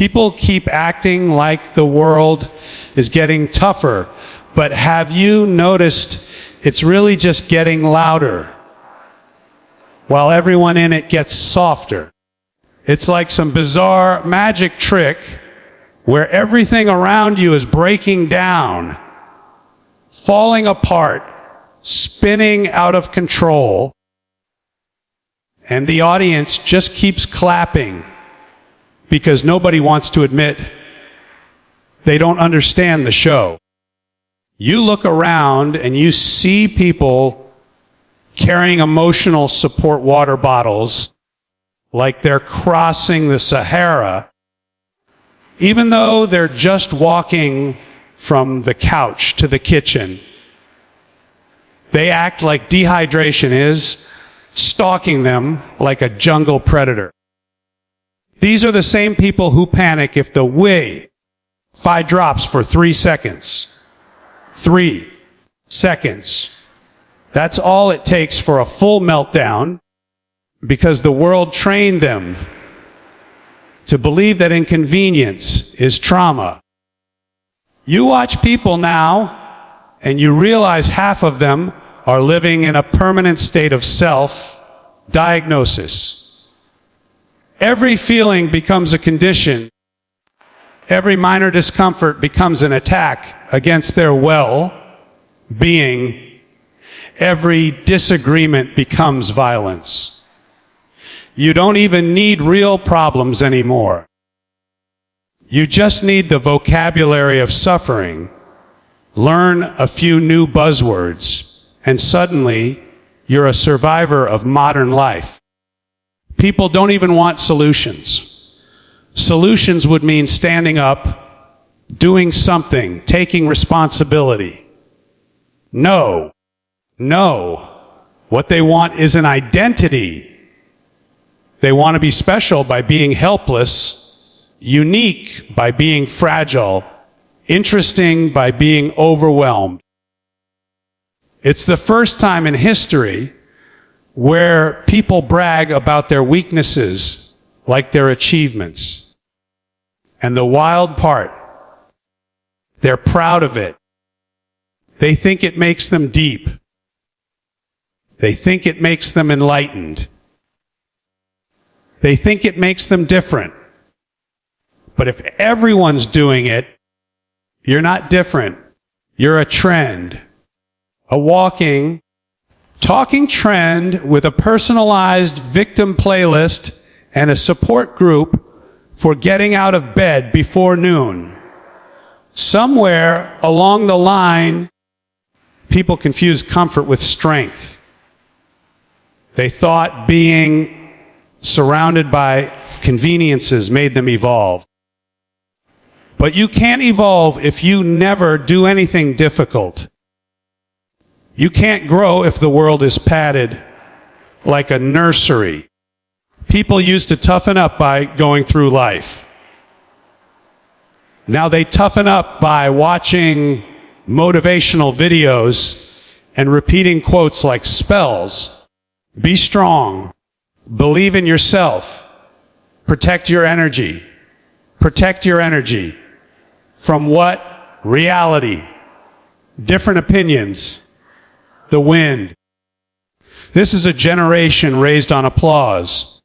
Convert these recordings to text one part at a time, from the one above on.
People keep acting like the world is getting tougher, but have you noticed it's really just getting louder while everyone in it gets softer? It's like some bizarre magic trick where everything around you is breaking down, falling apart, spinning out of control, and the audience just keeps clapping because nobody wants to admit they don't understand the show. You look around and you see people carrying emotional support water bottles like they're crossing the Sahara, even though they're just walking from the couch to the kitchen. They act like dehydration is stalking them like a jungle predator. These are the same people who panic if the Wi-Fi drops for 3 seconds. 3 seconds. That's all it takes for a full meltdown, because the world trained them to believe that inconvenience is trauma. You watch people now, and you realize half of them are living in a permanent state of self-diagnosis. Every feeling becomes a condition. Every minor discomfort becomes an attack against their well-being. Every disagreement becomes violence. You don't even need real problems anymore. You just need the vocabulary of suffering. Learn a few new buzzwords, and suddenly you're a survivor of modern life. People don't even want solutions. Solutions would mean standing up, doing something, taking responsibility. No. What they want is an identity. They want to be special by being helpless, unique by being fragile, interesting by being overwhelmed. It's the first time in history where people brag about their weaknesses like their achievements. And the wild part, they're proud of it. They think it makes them deep. They think it makes them enlightened. They think it makes them different. But if everyone's doing it, you're not different. You're a trend. A walking, talking trend with a personalized victim playlist and a support group for getting out of bed before noon. Somewhere along the line, people confused comfort with strength. They thought being surrounded by conveniences made them evolve. But you can't evolve if you never do anything difficult. You can't grow if the world is padded like a nursery. People used to toughen up by going through life. Now they toughen up by watching motivational videos and repeating quotes like spells. Be strong. Believe in yourself. Protect your energy. Protect your energy. From what? Reality. Different opinions. The wind. This is a generation raised on applause.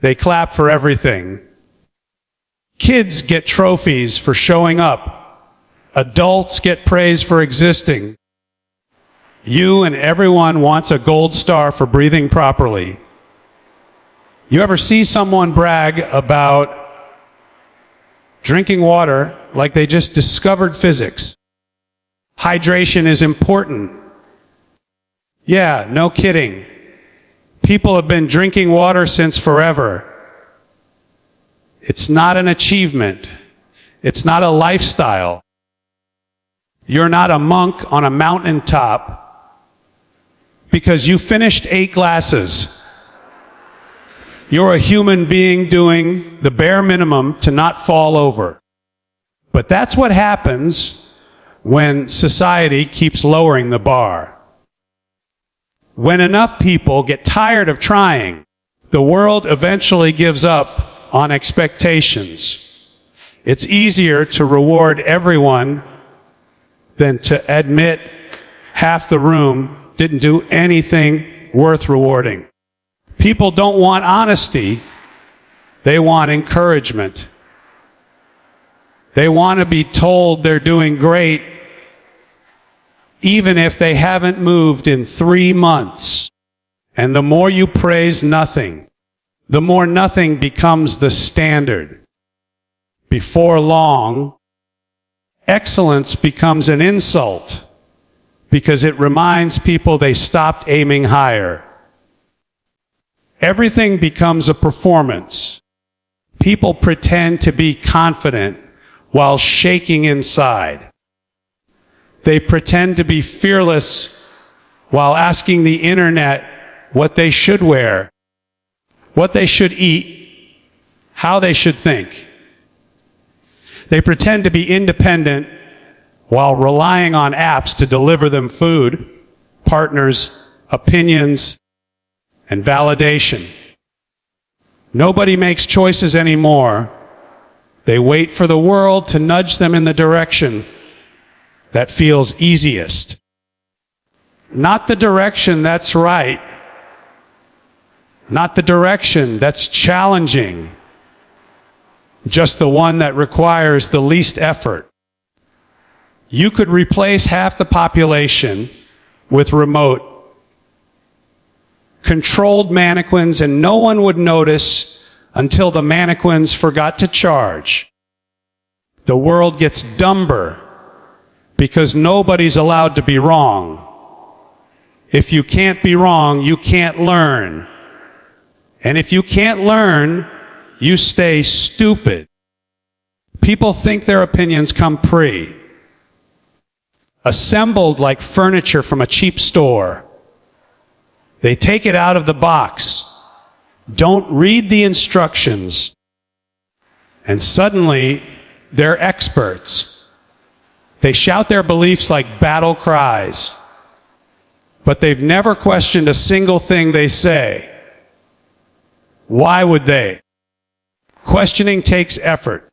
They clap for everything. Kids get trophies for showing up. Adults get praise for existing. You and everyone wants a gold star for breathing properly. You ever see someone brag about drinking water like they just discovered physics? Hydration is important. Yeah, no kidding. People have been drinking water since forever. It's not an achievement. It's not a lifestyle. You're not a monk on a mountaintop because you finished 8 glasses. You're a human being doing the bare minimum to not fall over. But that's what happens when society keeps lowering the bar. When enough people get tired of trying, the world eventually gives up on expectations. It's easier to reward everyone than to admit half the room didn't do anything worth rewarding. People don't want honesty. They want encouragement. They want to be told they're doing great, even if they haven't moved in 3 months. And the more you praise nothing, the more nothing becomes the standard. Before long, excellence becomes an insult because it reminds people they stopped aiming higher. Everything becomes a performance. People pretend to be confident while shaking inside. They pretend to be fearless while asking the internet what they should wear, what they should eat, how they should think. They pretend to be independent while relying on apps to deliver them food, partners, opinions, and validation. Nobody makes choices anymore. They wait for the world to nudge them in the direction that feels easiest. Not the direction that's right. Not the direction that's challenging. Just the one that requires the least effort. You could replace half the population with remote, controlled mannequins, and no one would notice until the mannequins forgot to charge. The world gets dumber because nobody's allowed to be wrong. If you can't be wrong, you can't learn. And if you can't learn, you stay stupid. People think their opinions come pre, assembled like furniture from a cheap store. They take it out of the box, don't read the instructions, and suddenly they're experts. They shout their beliefs like battle cries, but they've never questioned a single thing they say. Why would they? Questioning takes effort.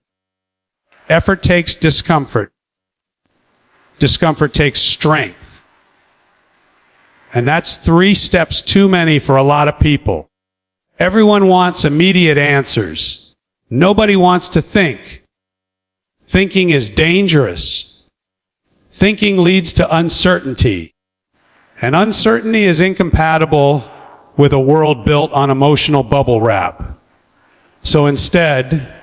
Effort takes discomfort. Discomfort takes strength. And that's 3 steps too many for a lot of people. Everyone wants immediate answers. Nobody wants to think. Thinking is dangerous. Thinking leads to uncertainty. And uncertainty is incompatible with a world built on emotional bubble wrap. So instead,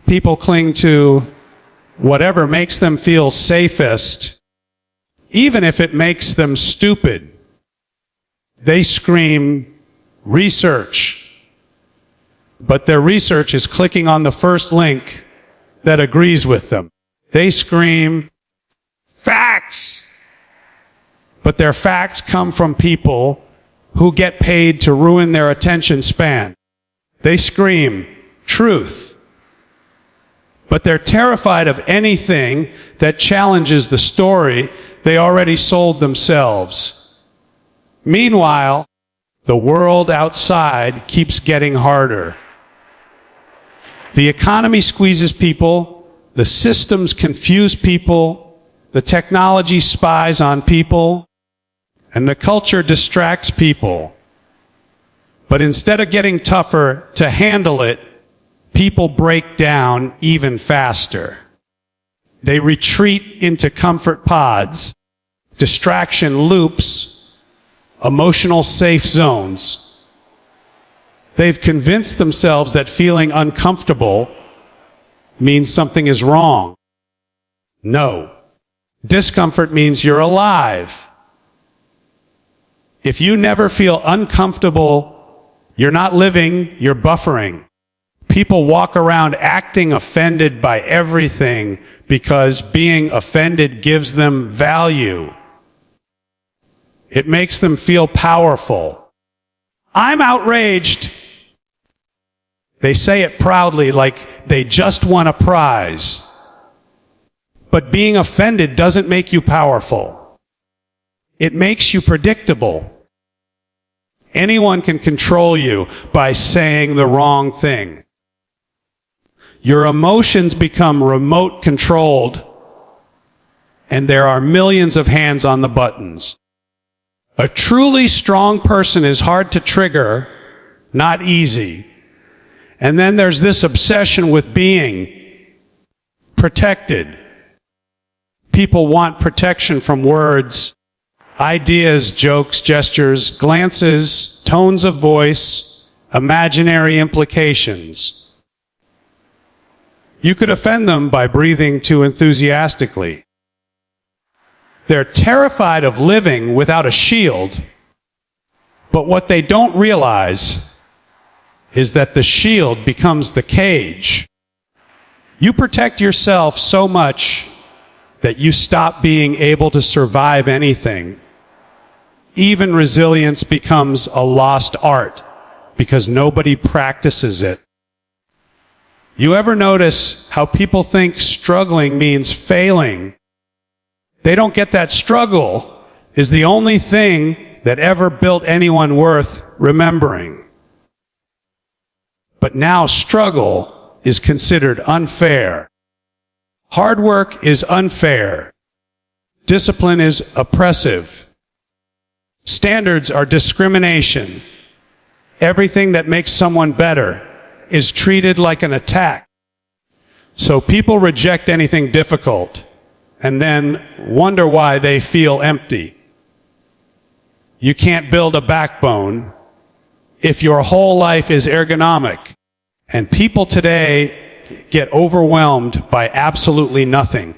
people cling to whatever makes them feel safest, even if it makes them stupid. They scream, research. But their research is clicking on the first link that agrees with them. They scream, facts. But their facts come from people who get paid to ruin their attention span. They scream, truth. But they're terrified of anything that challenges the story they already sold themselves. Meanwhile, the world outside keeps getting harder. The economy squeezes people, the systems confuse people, the technology spies on people, and the culture distracts people. But instead of getting tougher to handle it, people break down even faster. They retreat into comfort pods, distraction loops, emotional safe zones. They've convinced themselves that feeling uncomfortable means something is wrong. No. Discomfort means you're alive. If you never feel uncomfortable, you're not living, you're buffering. People walk around acting offended by everything because being offended gives them value. It makes them feel powerful. I'm outraged. They say it proudly like they just won a prize. But being offended doesn't make you powerful. It makes you predictable. Anyone can control you by saying the wrong thing. Your emotions become remote controlled, and there are millions of hands on the buttons. A truly strong person is hard to trigger, not easy. And then there's this obsession with being protected. People want protection from words, ideas, jokes, gestures, glances, tones of voice, imaginary implications. You could offend them by breathing too enthusiastically. They're terrified of living without a shield, but what they don't realize is that the shield becomes the cage. You protect yourself so much that you stop being able to survive anything. Even resilience becomes a lost art because nobody practices it. You ever notice how people think struggling means failing? They don't get that struggle is the only thing that ever built anyone worth remembering. But now struggle is considered unfair. Hard work is unfair. Discipline is oppressive. Standards are discrimination. Everything that makes someone better is treated like an attack. So people reject anything difficult and then wonder why they feel empty. You can't build a backbone if your whole life is ergonomic. And people today get overwhelmed by absolutely nothing.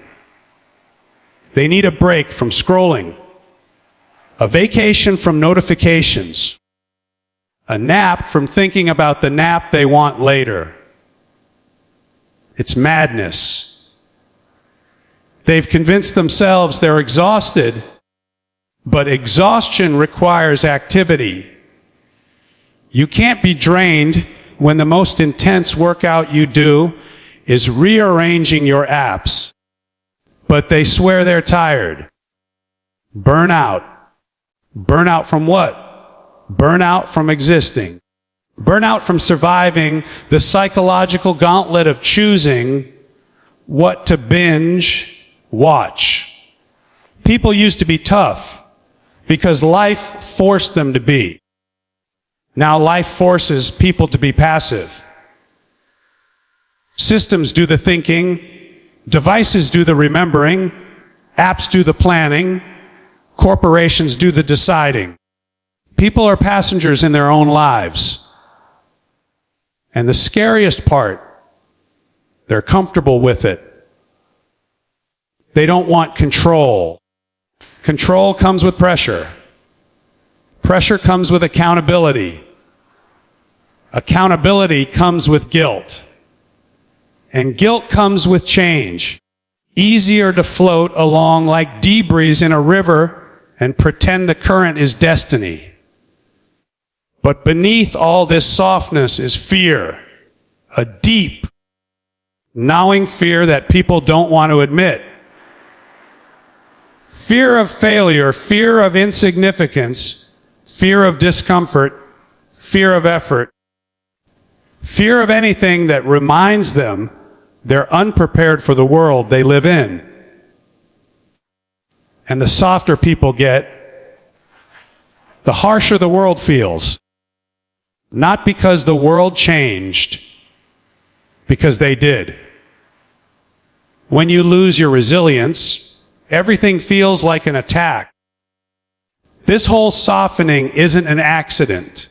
They need a break from scrolling, a vacation from notifications, a nap from thinking about the nap they want later. It's madness. They've convinced themselves they're exhausted, but exhaustion requires activity. You can't be drained when the most intense workout you do is rearranging your apps, but they swear they're tired. Burnout. Burnout from what? Burnout from existing. Burnout from surviving the psychological gauntlet of choosing what to binge watch. People used to be tough because life forced them to be. Now life forces people to be passive. Systems do the thinking, devices do the remembering, apps do the planning, corporations do the deciding. People are passengers in their own lives. And the scariest part, they're comfortable with it. They don't want control. Control comes with pressure. Pressure comes with accountability. Accountability comes with guilt. And guilt comes with change. Easier to float along like debris in a river and pretend the current is destiny. But beneath all this softness is fear. A deep, gnawing fear that people don't want to admit. Fear of failure, fear of insignificance, fear of discomfort, fear of effort, fear of anything that reminds them they're unprepared for the world they live in. And the softer people get, the harsher the world feels. Not because the world changed, because they did. When you lose your resilience, everything feels like an attack. This whole softening isn't an accident.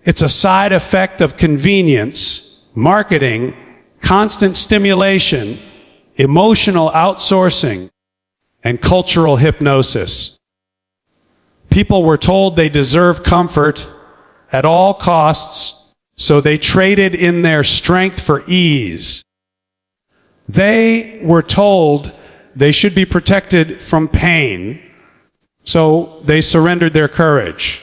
It's a side effect of convenience, marketing, constant stimulation, emotional outsourcing, and cultural hypnosis. People were told they deserve comfort at all costs, so they traded in their strength for ease. They were told they should be protected from pain, so they surrendered their courage.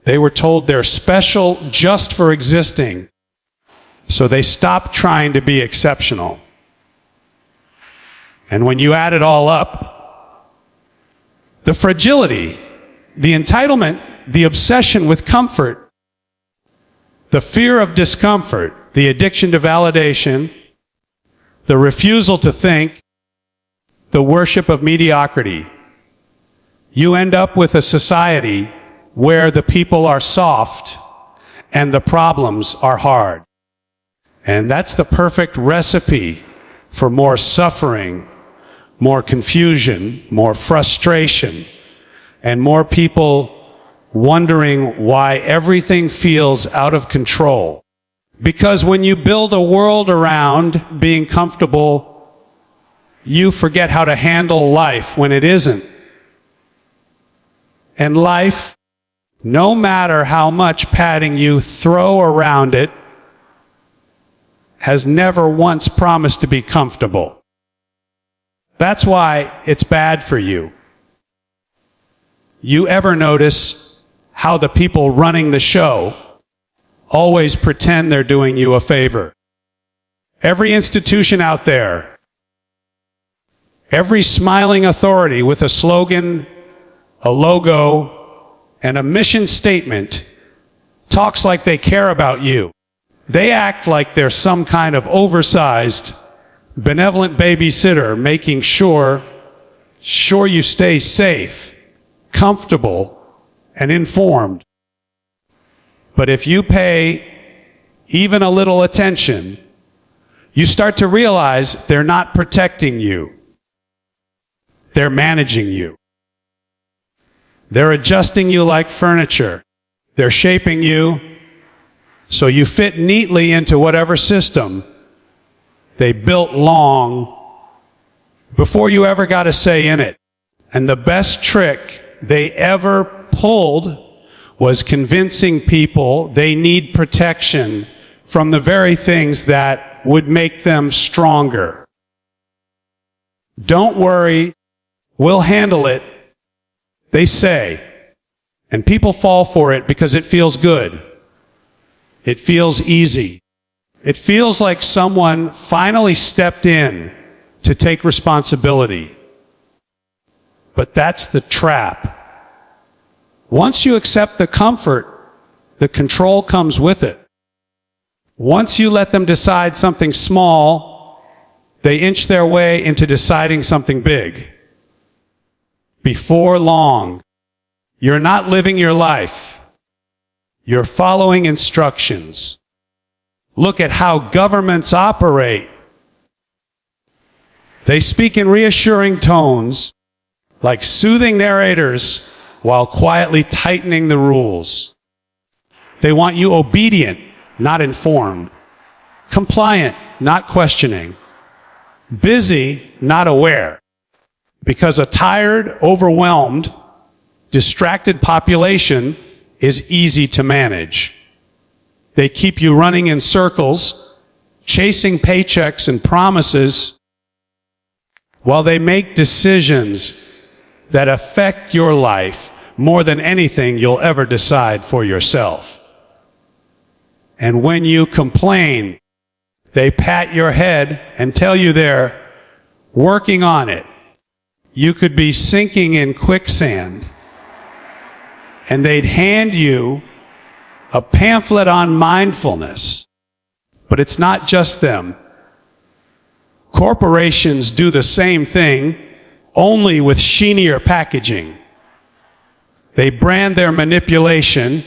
They were told they're special just for existing, so they stopped trying to be exceptional. And when you add it all up, the fragility, the entitlement, the obsession with comfort, the fear of discomfort, the addiction to validation, the refusal to think, the worship of mediocrity. You end up with a society where the people are soft and the problems are hard. And that's the perfect recipe for more suffering, more confusion, more frustration, and more people wondering why everything feels out of control. Because when you build a world around being comfortable, you forget how to handle life when it isn't. And life, no matter how much padding you throw around it, has never once promised to be comfortable. That's why it's bad for you. You ever notice how the people running the show always pretend they're doing you a favor? Every institution out there, every smiling authority with a slogan, a logo, and a mission statement talks like they care about you. They act like they're some kind of oversized, benevolent babysitter making sure you stay safe, comfortable, and informed. But if you pay even a little attention, you start to realize they're not protecting you. They're managing you. They're adjusting you like furniture. They're shaping you so you fit neatly into whatever system they built long before you ever got a say in it. And the best trick they ever pulled was convincing people they need protection from the very things that would make them stronger. Don't worry, we'll handle it, they say. And people fall for it because it feels good. It feels easy. It feels like someone finally stepped in to take responsibility. But that's the trap. Once you accept the comfort, the control comes with it. Once you let them decide something small, they inch their way into deciding something big. Before long, you're not living your life. You're following instructions. Look at how governments operate. They speak in reassuring tones, like soothing narrators, while quietly tightening the rules. They want you obedient, not informed. Compliant, not questioning. Busy, not aware. Because a tired, overwhelmed, distracted population is easy to manage. They keep you running in circles, chasing paychecks and promises, while they make decisions that affect your life more than anything you'll ever decide for yourself. And when you complain, they pat your head and tell you they're working on it. You could be sinking in quicksand, and they'd hand you a pamphlet on mindfulness. But it's not just them. Corporations do the same thing, only with sheenier packaging. They brand their manipulation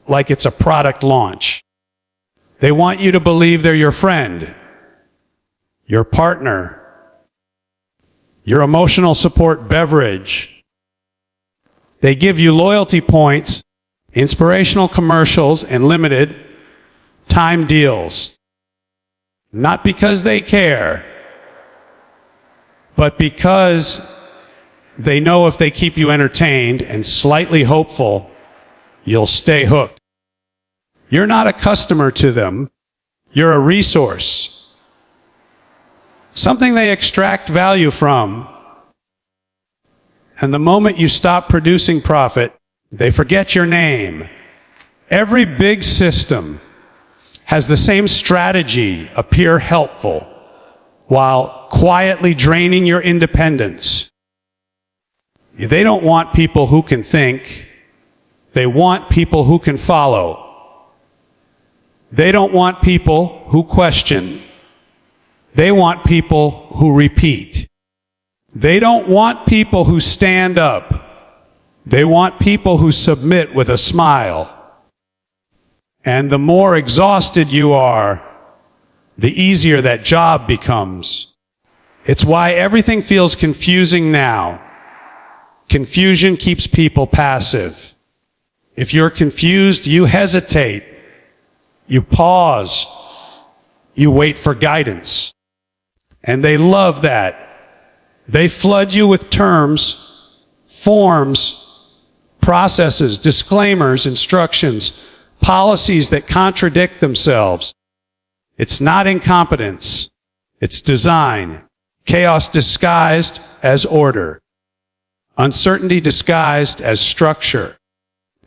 like it's a product launch. They want you to believe they're your friend, your partner, your emotional support beverage. They give you loyalty points, inspirational commercials, and limited time deals. Not because they care, but because they know if they keep you entertained and slightly hopeful, you'll stay hooked. You're not a customer to them. You're a resource. Something they extract value from. And the moment you stop producing profit, they forget your name. Every big system has the same strategy appear helpful while quietly draining your independence. They don't want people who can think. They want people who can follow. They don't want people who question. They want people who repeat. They don't want people who stand up. They want people who submit with a smile. And the more exhausted you are, the easier that job becomes. It's why everything feels confusing now. Confusion keeps people passive. If you're confused, you hesitate. You pause. You wait for guidance. And they love that. They flood you with terms, forms, processes, disclaimers, instructions, policies that contradict themselves. It's not incompetence. It's design. Chaos disguised as order. Uncertainty disguised as structure.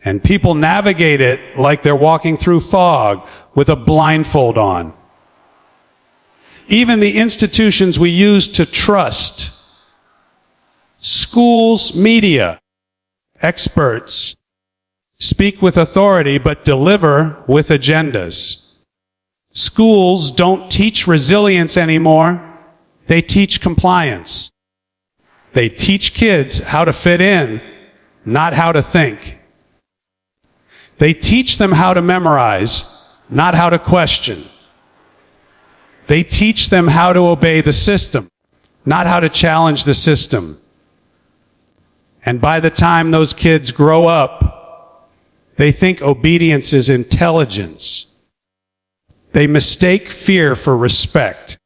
And people navigate it like they're walking through fog with a blindfold on. Even the institutions we use to trust, schools, media, experts, speak with authority but deliver with agendas. Schools don't teach resilience anymore. They teach compliance. They teach kids how to fit in, not how to think. They teach them how to memorize, not how to question. They teach them how to obey the system, not how to challenge the system. And by the time those kids grow up, they think obedience is intelligence. They mistake fear for respect.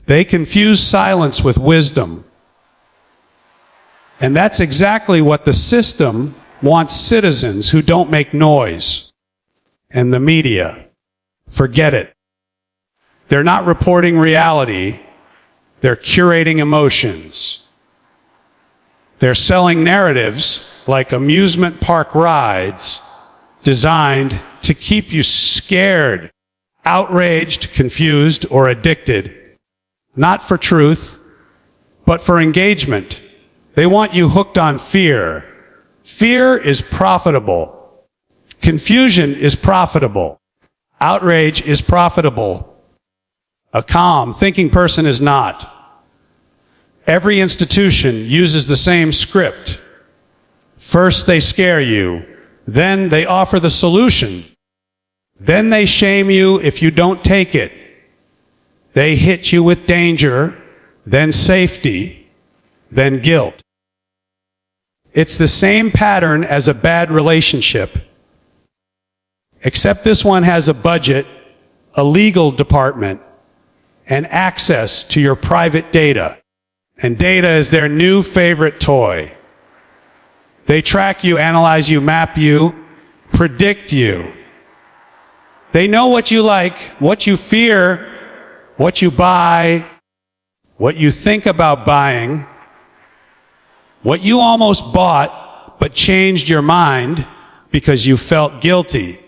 They confuse silence with wisdom. And that's exactly what the system wants citizens who don't make noise. And the media, forget it. They're not reporting reality. They're curating emotions. They're selling narratives like amusement park rides designed to keep you scared, outraged, confused, or addicted. Not for truth, but for engagement. They want you hooked on fear. Fear is profitable. Confusion is profitable. Outrage is profitable. A calm, thinking person is not. Every institution uses the same script. First they scare you, then they offer the solution. Then they shame you if you don't take it. They hit you with danger, then safety, then guilt. It's the same pattern as a bad relationship, except this one has a budget, a legal department, and access to your private data. And data is their new favorite toy. They track you, analyze you, map you, predict you. They know what you like, what you fear, what you buy, what you think about buying, what you almost bought but changed your mind because you felt guilty.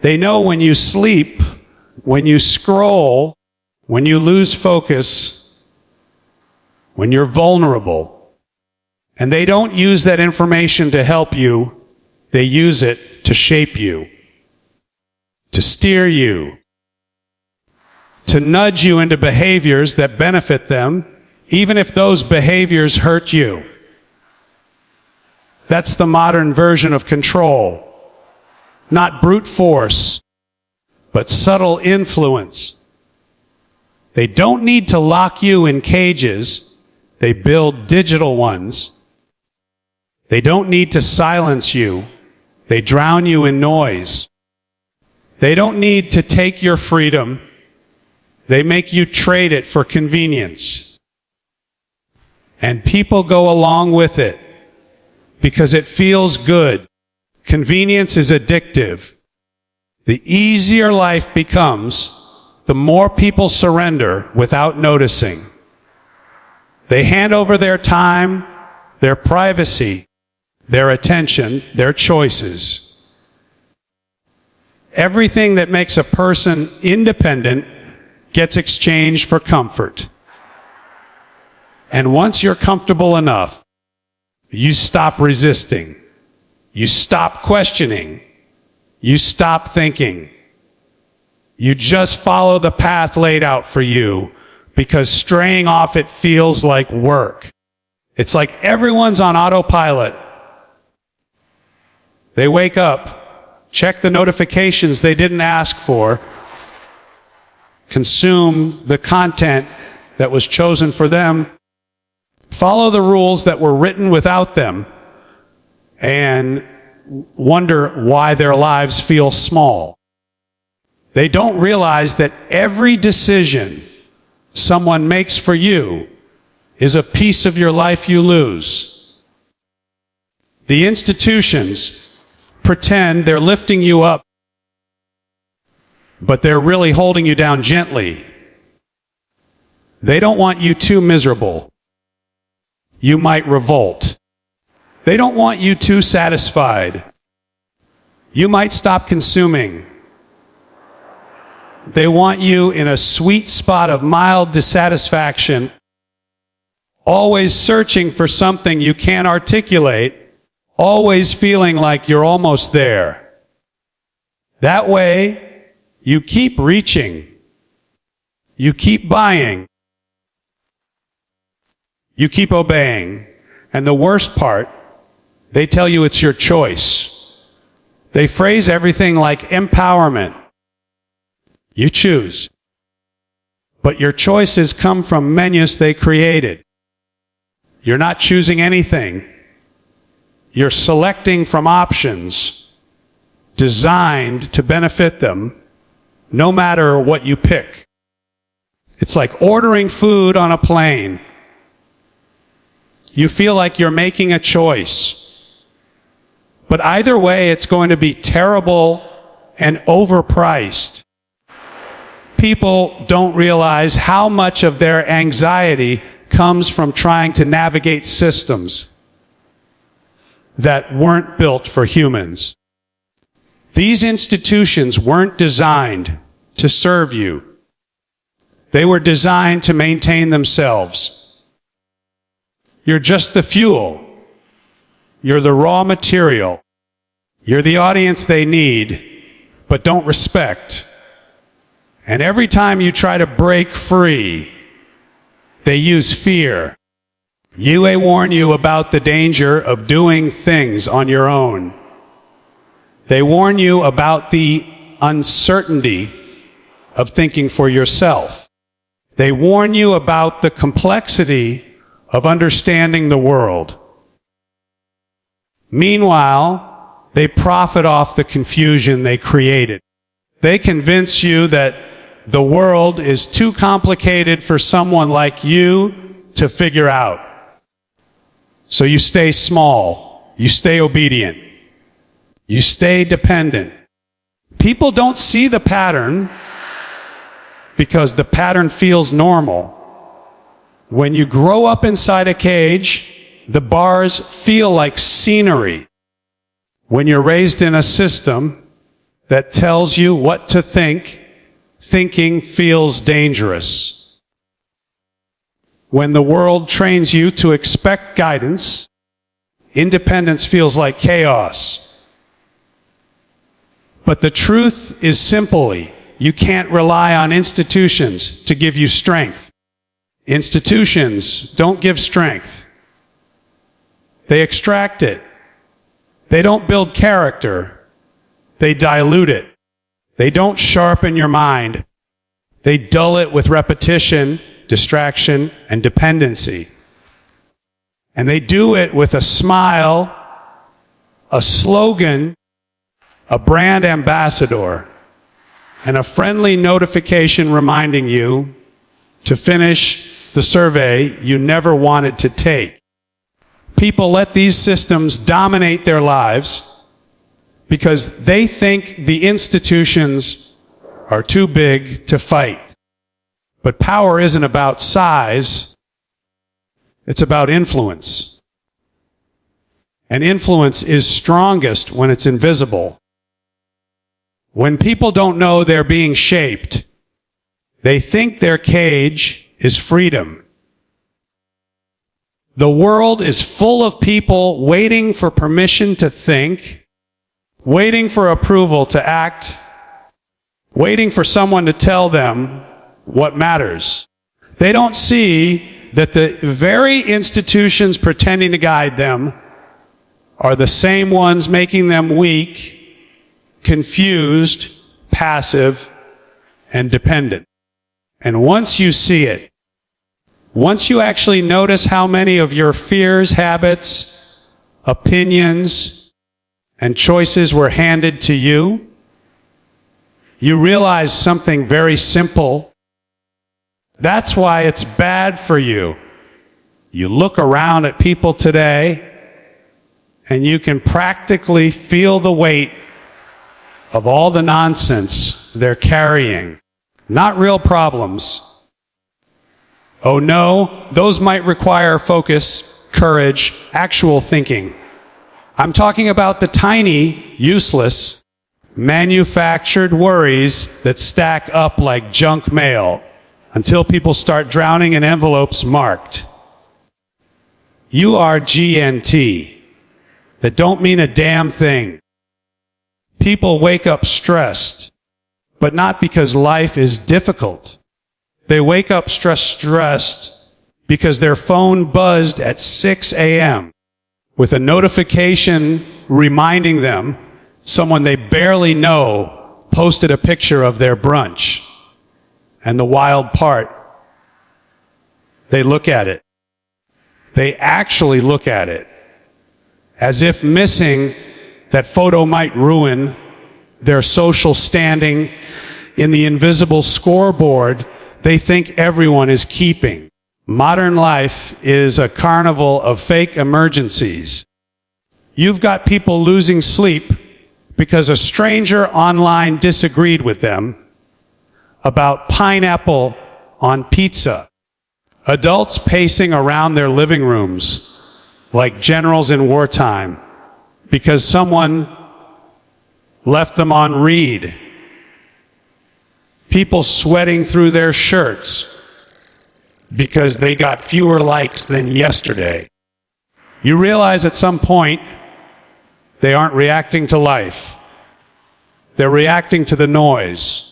They know when you sleep, when you scroll, when you lose focus, when you're vulnerable. And they don't use that information to help you. They use it to shape you, to steer you, to nudge you into behaviors that benefit them, even if those behaviors hurt you. That's the modern version of control. Not brute force, but subtle influence. They don't need to lock you in cages. They build digital ones. They don't need to silence you. They drown you in noise. They don't need to take your freedom. They make you trade it for convenience. And people go along with it because it feels good. Convenience is addictive. The easier life becomes, the more people surrender without noticing. They hand over their time, their privacy, their attention, their choices. Everything that makes a person independent gets exchanged for comfort. And once you're comfortable enough, you stop resisting. You stop questioning. You stop thinking. You just follow the path laid out for you because straying off it feels like work. It's like everyone's on autopilot. They wake up, check the notifications they didn't ask for, consume the content that was chosen for them, follow the rules that were written without them, and wonder why their lives feel small. They don't realize that every decision someone makes for you is a piece of your life you lose. The institutions pretend they're lifting you up, but they're really holding you down gently. They don't want you too miserable. You might revolt. They don't want you too satisfied. You might stop consuming. They want you in a sweet spot of mild dissatisfaction, always searching for something you can't articulate, always feeling like you're almost there. That way, you keep reaching. You keep buying. You keep obeying. And the worst part, they tell you it's your choice. They phrase everything like empowerment. You choose. But your choices come from menus they created. You're not choosing anything. You're selecting from options designed to benefit them, no matter what you pick. It's like ordering food on a plane. You feel like you're making a choice. But either way, it's going to be terrible and overpriced. People don't realize how much of their anxiety comes from trying to navigate systems that weren't built for humans. These institutions weren't designed to serve you. They were designed to maintain themselves. You're just the fuel. You're the raw material. You're the audience they need, but don't respect. And every time you try to break free, they use fear. They warn you about the danger of doing things on your own. They warn you about the uncertainty of thinking for yourself. They warn you about the complexity of understanding the world. Meanwhile, they profit off the confusion they created. They convince you that the world is too complicated for someone like you to figure out. So you stay small, you stay obedient, you stay dependent. People don't see the pattern because the pattern feels normal. When you grow up inside a cage, the bars feel like scenery. When you're raised in a system that tells you what to think, thinking feels dangerous. When the world trains you to expect guidance, independence feels like chaos. But the truth is simply, you can't rely on institutions to give you strength. Institutions don't give strength. They extract it. They don't build character. They dilute it. They don't sharpen your mind. They dull it with repetition, distraction, and dependency. And they do it with a smile, a slogan, a brand ambassador, and a friendly notification reminding you to finish the survey you never wanted to take. People let these systems dominate their lives because they think the institutions are too big to fight. But power isn't about size, it's about influence. And influence is strongest when it's invisible. When people don't know they're being shaped, they think their cage is freedom. The world is full of people waiting for permission to think, waiting for approval to act, waiting for someone to tell them what matters. They don't see that the very institutions pretending to guide them are the same ones making them weak, confused, passive, and dependent. And once you see it, once you actually notice how many of your fears, habits, opinions, and choices were handed to you, you realize something very simple. That's why it's bad for you. You look around at people today, and you can practically feel the weight of all the nonsense they're carrying. Not real problems. Oh no, those might require focus, courage, actual thinking. I'm talking about the tiny, useless, manufactured worries that stack up like junk mail until people start drowning in envelopes marked URGNT that don't mean a damn thing. People wake up stressed, but not because life is difficult. They wake up stressed because their phone buzzed at 6 a.m. with a notification reminding them someone they barely know posted a picture of their brunch. And the wild part, they look at it. They actually look at it as if missing that photo might ruin their social standing in the invisible scoreboard they think everyone is keeping. Modern life is a carnival of fake emergencies. You've got people losing sleep because a stranger online disagreed with them about pineapple on pizza. Adults pacing around their living rooms like generals in wartime because someone left them on read. People sweating through their shirts because they got fewer likes than yesterday. You realize at some point they aren't reacting to life. They're reacting to the noise.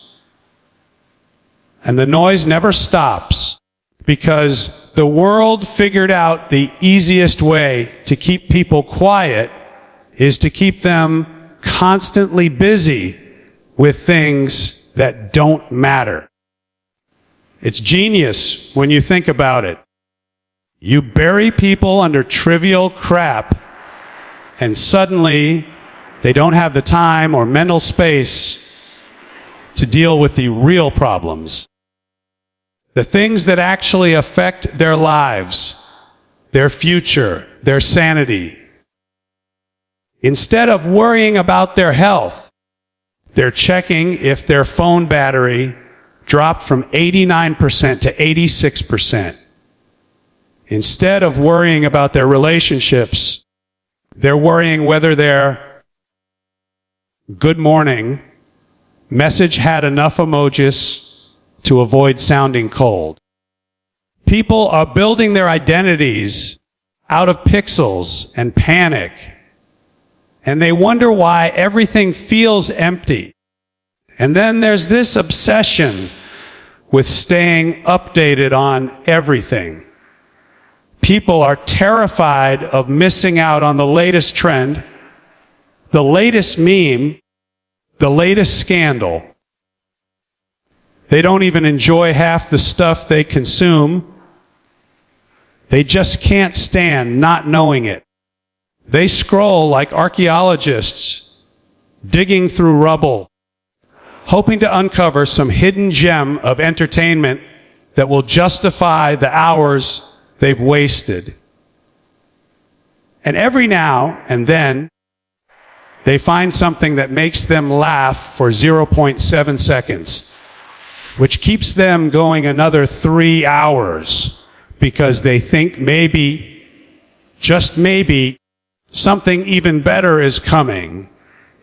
And the noise never stops because the world figured out the easiest way to keep people quiet is to keep them constantly busy with things that don't matter. It's genius when you think about it. You bury people under trivial crap, and suddenly they don't have the time or mental space to deal with the real problems. The things that actually affect their lives, their future, their sanity. Instead of worrying about their health, they're checking if their phone battery dropped from 89% to 86%. Instead of worrying about their relationships, they're worrying whether their good morning message had enough emojis to avoid sounding cold. People are building their identities out of pixels and panic, and they wonder why everything feels empty. And then there's this obsession with staying updated on everything. People are terrified of missing out on the latest trend, the latest meme, the latest scandal. They don't even enjoy half the stuff they consume. They just can't stand not knowing it. They scroll like archaeologists, digging through rubble, hoping to uncover some hidden gem of entertainment that will justify the hours they've wasted. And every now and then, they find something that makes them laugh for 0.7 seconds, which keeps them going another 3 hours because they think maybe, just maybe, something even better is coming.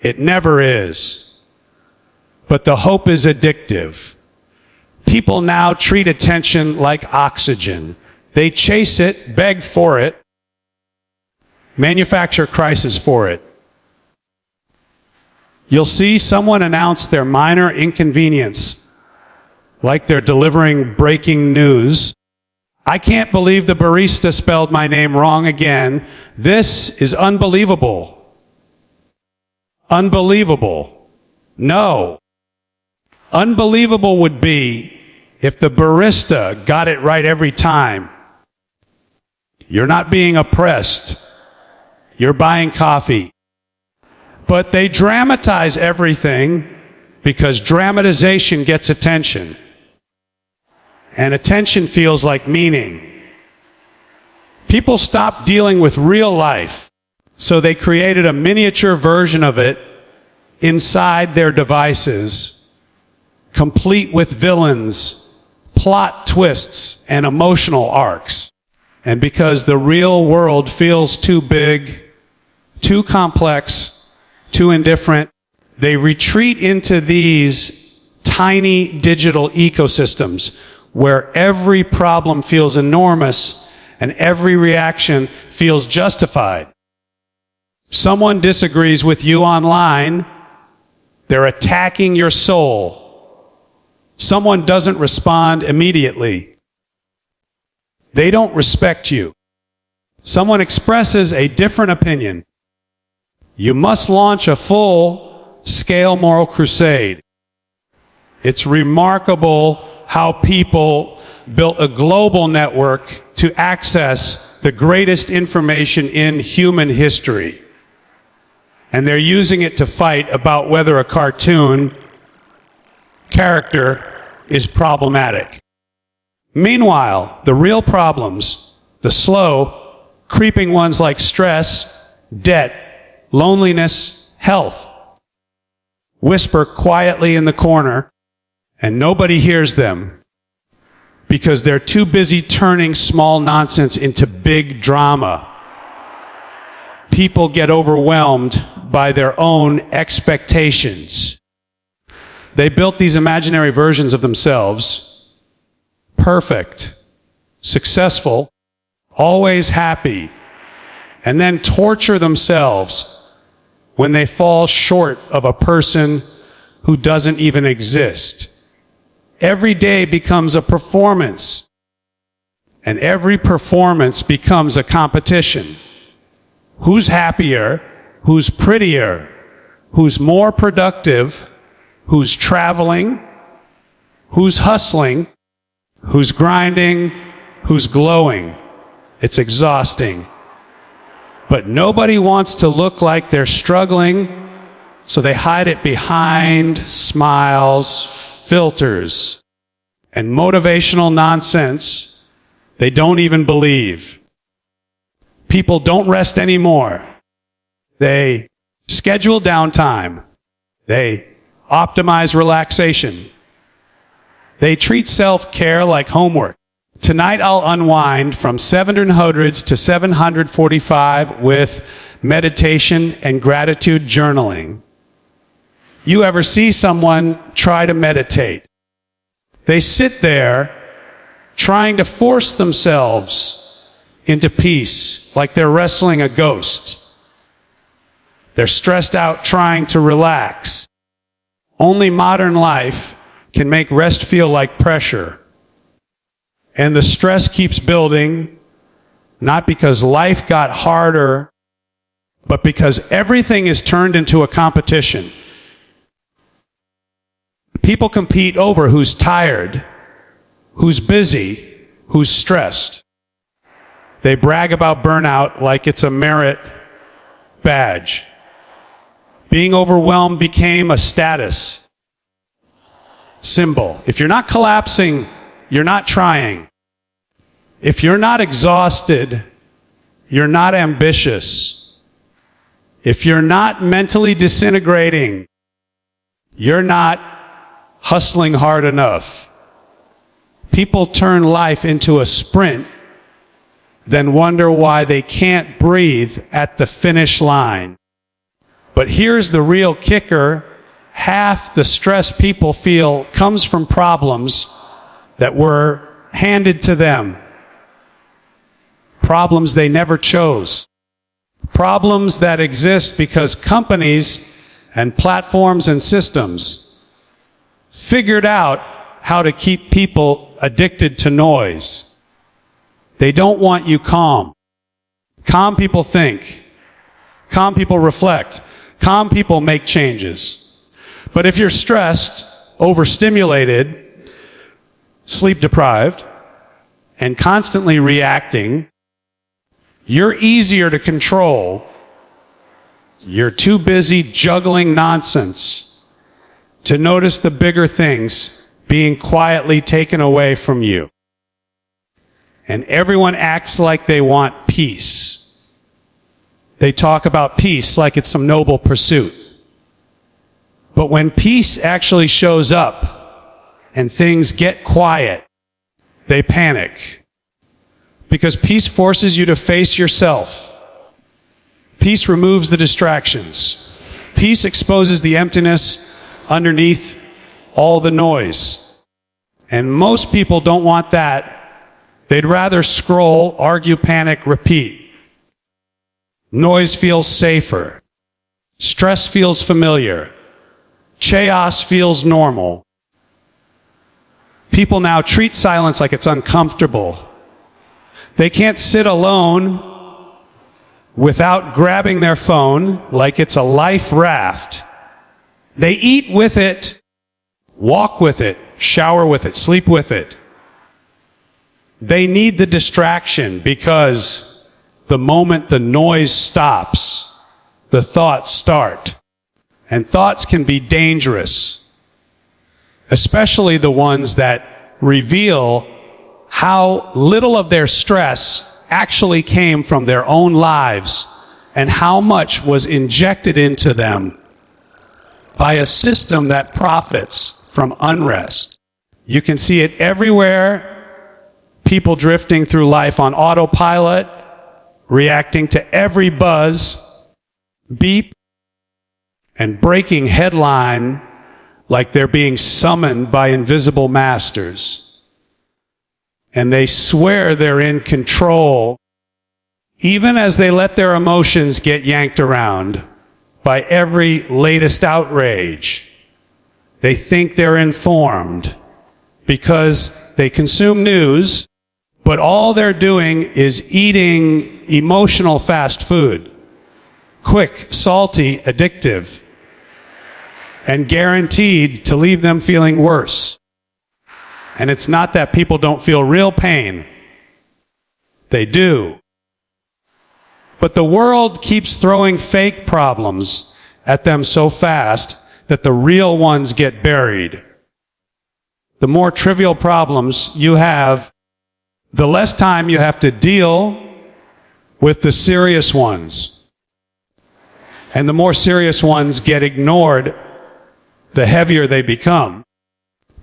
It never is. But the hope is addictive. People now treat attention like oxygen. They chase it, beg for it, manufacture crisis for it. You'll see someone announce their minor inconvenience, like they're delivering breaking news. I can't believe the barista spelled my name wrong again. This is unbelievable. Unbelievable. No. Unbelievable would be if the barista got it right every time. You're not being oppressed. You're buying coffee. But they dramatize everything because dramatization gets attention. And attention feels like meaning. People stopped dealing with real life, so they created a miniature version of it inside their devices, complete with villains, plot twists, and emotional arcs. And because the real world feels too big, too complex, too indifferent, they retreat into these tiny digital ecosystems where every problem feels enormous and every reaction feels justified. Someone disagrees with you online, they're attacking your soul. Someone doesn't respond immediately. They don't respect you. Someone expresses a different opinion. You must launch a full-scale moral crusade. It's remarkable how people built a global network to access the greatest information in human history. And they're using it to fight about whether a cartoon character is problematic. Meanwhile, the real problems, the slow, creeping ones like stress, debt, loneliness, health, whisper quietly in the corner, and nobody hears them because they're too busy turning small nonsense into big drama. People get overwhelmed by their own expectations. They built these imaginary versions of themselves, perfect, successful, always happy, and then torture themselves when they fall short of a person who doesn't even exist. Every day becomes a performance, and every performance becomes a competition. Who's happier? Who's prettier? Who's more productive? Who's traveling? Who's hustling? Who's grinding? Who's glowing? It's exhausting. But nobody wants to look like they're struggling, so they hide it behind smiles, filters, and motivational nonsense they don't even believe. People don't rest anymore. They schedule downtime. They optimize relaxation. They treat self-care like homework. Tonight I'll unwind from 700 to 745 with meditation and gratitude journaling. You ever see someone try to meditate? They sit there trying to force themselves into peace, like they're wrestling a ghost. They're stressed out trying to relax. Only modern life can make rest feel like pressure. And the stress keeps building, not because life got harder, but because everything is turned into a competition. People compete over who's tired, who's busy, who's stressed. They brag about burnout like it's a merit badge. Being overwhelmed became a status symbol. If you're not collapsing, you're not trying. If you're not exhausted, you're not ambitious. If you're not mentally disintegrating, you're not hustling hard enough. People turn life into a sprint, then wonder why they can't breathe at the finish line. But here's the real kicker. Half the stress people feel comes from problems that were handed to them. Problems they never chose. Problems that exist because companies and platforms and systems figured out how to keep people addicted to noise. They don't want you calm. Calm people think. Calm people reflect. Calm people make changes. But if you're stressed, overstimulated, sleep deprived, and constantly reacting, you're easier to control. You're too busy juggling nonsense to notice the bigger things being quietly taken away from you. And everyone acts like they want peace. They talk about peace like it's some noble pursuit. But when peace actually shows up and things get quiet, they panic. Because peace forces you to face yourself. Peace removes the distractions. Peace exposes the emptiness underneath all the noise. And most people don't want that. They'd rather scroll, argue, panic, repeat. Noise feels safer. Stress feels familiar. Chaos feels normal. People now treat silence like it's uncomfortable. They can't sit alone without grabbing their phone like it's a life raft. They eat with it, walk with it, shower with it, sleep with it. They need the distraction because the moment the noise stops, the thoughts start. And thoughts can be dangerous, especially the ones that reveal how little of their stress actually came from their own lives and how much was injected into them by a system that profits from unrest. You can see it everywhere. People drifting through life on autopilot, reacting to every buzz, beep, and breaking headline like they're being summoned by invisible masters. And they swear they're in control, even as they let their emotions get yanked around by every latest outrage. They think they're informed because they consume news, but all they're doing is eating emotional fast food. Quick, salty, addictive, and guaranteed to leave them feeling worse. And it's not that people don't feel real pain. They do. But the world keeps throwing fake problems at them so fast that the real ones get buried. The more trivial problems you have, the less time you have to deal with the serious ones. And the more serious ones get ignored, the heavier they become.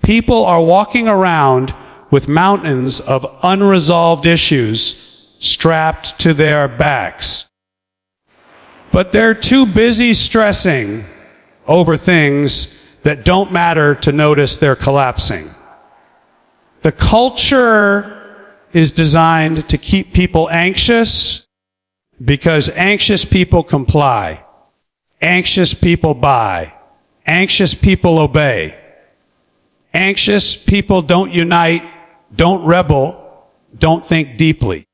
People are walking around with mountains of unresolved issues strapped to their backs. But they're too busy stressing over things that don't matter to notice they're collapsing. The culture is designed to keep people anxious because anxious people comply. Anxious people buy. Anxious people obey. Anxious people don't unite, don't rebel, don't think deeply.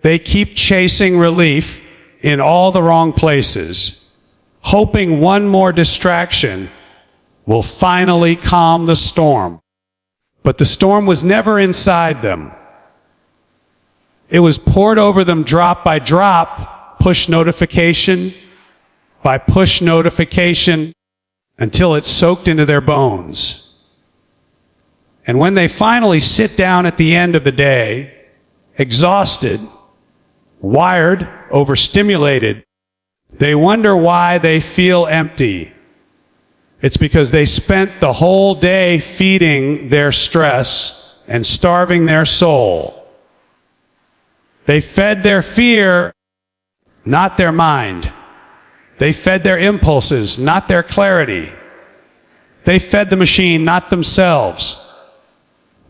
They keep chasing relief in all the wrong places, hoping one more distraction will finally calm the storm. But the storm was never inside them. It was poured over them drop by drop, push notification by push notification, until it soaked into their bones. And when they finally sit down at the end of the day, exhausted, wired, overstimulated, they wonder why they feel empty. It's because they spent the whole day feeding their stress and starving their soul. They fed their fear, not their mind. They fed their impulses, not their clarity. They fed the machine, not themselves.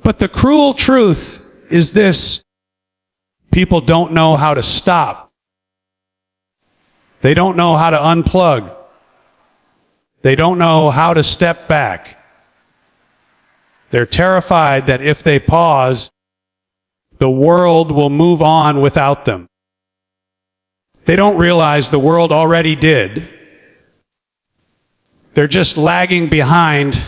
But the cruel truth is this: people don't know how to stop. They don't know how to unplug. They don't know how to step back. They're terrified that if they pause, the world will move on without them. They don't realize the world already did. They're just lagging behind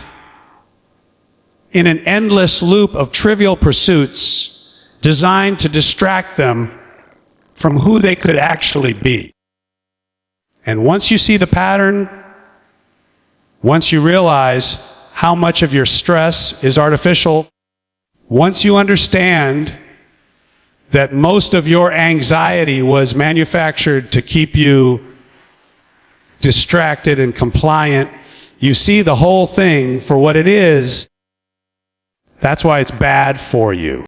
in an endless loop of trivial pursuits designed to distract them from who they could actually be. And once you see the pattern, once you realize how much of your stress is artificial, once you understand that most of your anxiety was manufactured to keep you distracted and compliant, you see the whole thing for what it is. That's why it's bad for you.